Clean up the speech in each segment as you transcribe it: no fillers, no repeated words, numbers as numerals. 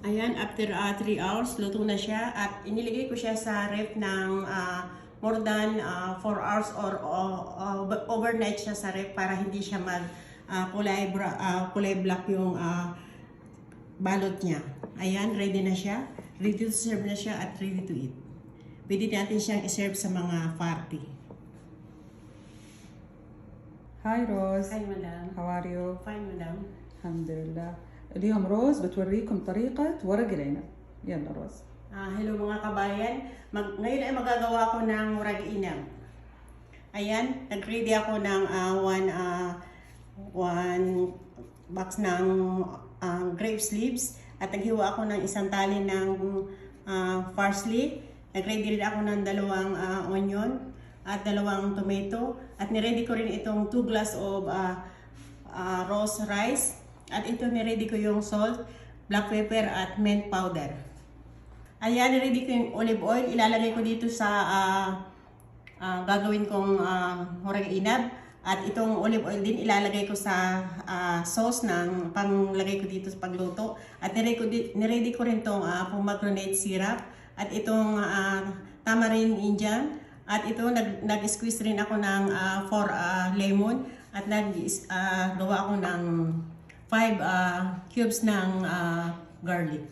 Ayan, after 3 hours, luto na siya at inilagay ko siya sa ref ng more than 4 hours or overnight siya sa ref para hindi siya kulay black yung balot niya. Ayan, ready na siya. Ready to serve na siya at ready to eat. Pwede natin siyang i-serve sa mga party. هاي روز. Hi, madam. How are you? Fine, madam. الحمد لله. اليوم روز بتوريكم طريقة ورق العنب. يلا روز. Hello mga kabayan. Ngayon ay magagawa ko ng murag inam. Ayan, nag-ready ako ng one box ng grape leaves at naghiwa ako ng isang tali ng parsley. Nag-ready rin ako ng dalawang onion at dalawang tomato at niready ko rin itong 2 glass of roast rice at ito niready ko yung salt, black pepper at mint powder. Ayan, niready ko yung olive oil. Ilalagay ko dito sa gagawin kong murag inab at itong olive oil din ilalagay ko sa sauce ng panglagay ko dito sa pagluto at niready ko rin tong pomegranate syrup at itong tamarind Indian. At ito, nag-squeeze rin ako ng 4 lemon at gawa ako ng 5 cubes ng garlic.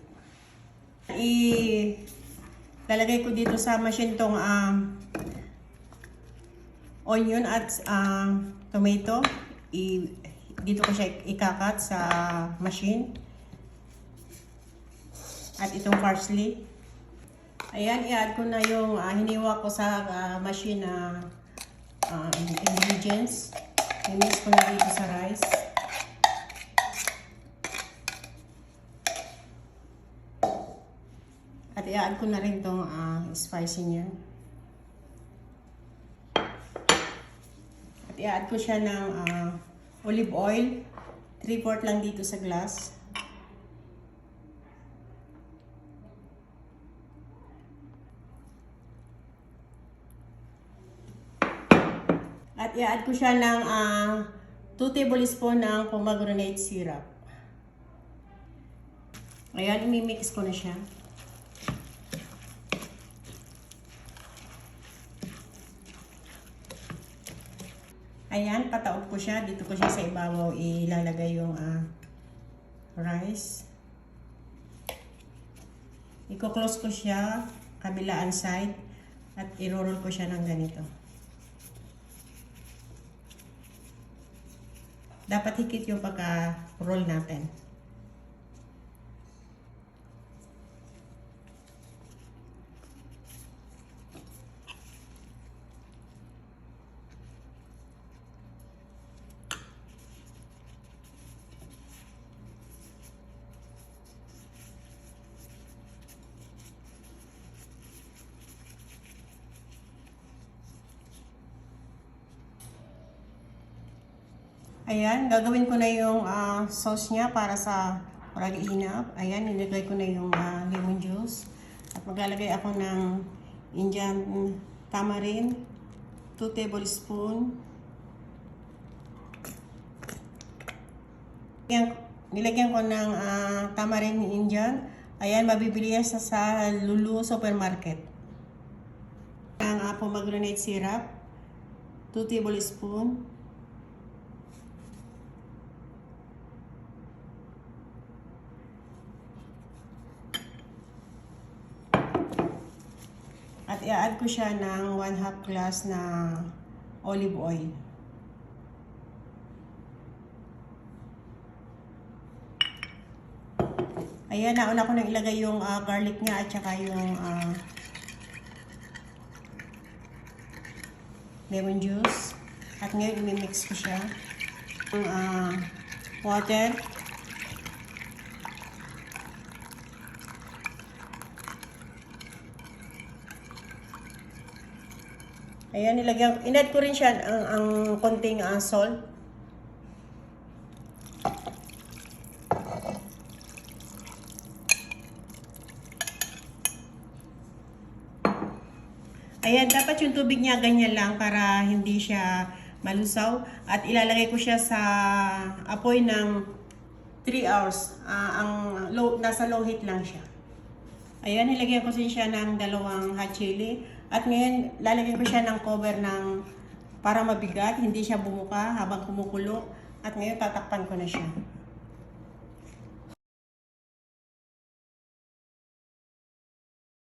Ilalagay ko dito sa machine tong onion at tomato. Dito ko siya ikakat sa machine. At itong parsley. Ayan, i-add ko na yung hiniwa ko sa machine na ingredients. I-mix ko na dito sa rice. At i-add ko na rin itong spicy niya. At i-add ko siya ng olive oil. 3/4 lang dito sa glass. At i-add ko siya ng 2 tablespoon ng pomegranate syrup. Ayan, i-mix ko na siya. Ayan, pataob ko siya. Dito ko siya sa ibabaw ilalagay yung rice. Iko-close ko siya kabilaan side at i-roll ko siya ng ganito. Dapat higit yung pagka-roll natin. Ayan, gagawin ko na yung sauce niya para sa murag inap. Ayan, nilagay ko na yung lemon juice. At maglalagay ako ng Indian tamarind, 2 tablespoon. Nilagyan ko ng tamarind Indian. Ayan, mabibili yan sa Lulu Supermarket. Ang pomegranate syrup, 2 tablespoon. At i-add ko siya ng 1/2 glass na olive oil. Ayan, nauna ko nang ilagay yung garlic niya at saka yung lemon juice. At ngayon, i-mix ko siya. Yung water. Ayan, in-add ko rin siya ang konting salt. Ayan, dapat yung tubig niya ganyan lang para hindi siya malusaw. At ilalagay ko siya sa apoy ng 3 hours. Ang nasa low heat lang siya. Ayan, nilagyan ko siya ng 2 hot chili. At ngayon, lalagyan ko siya ng cover para mabigat, hindi siya bumuka habang kumukulo. At ngayon, tatakpan ko na siya.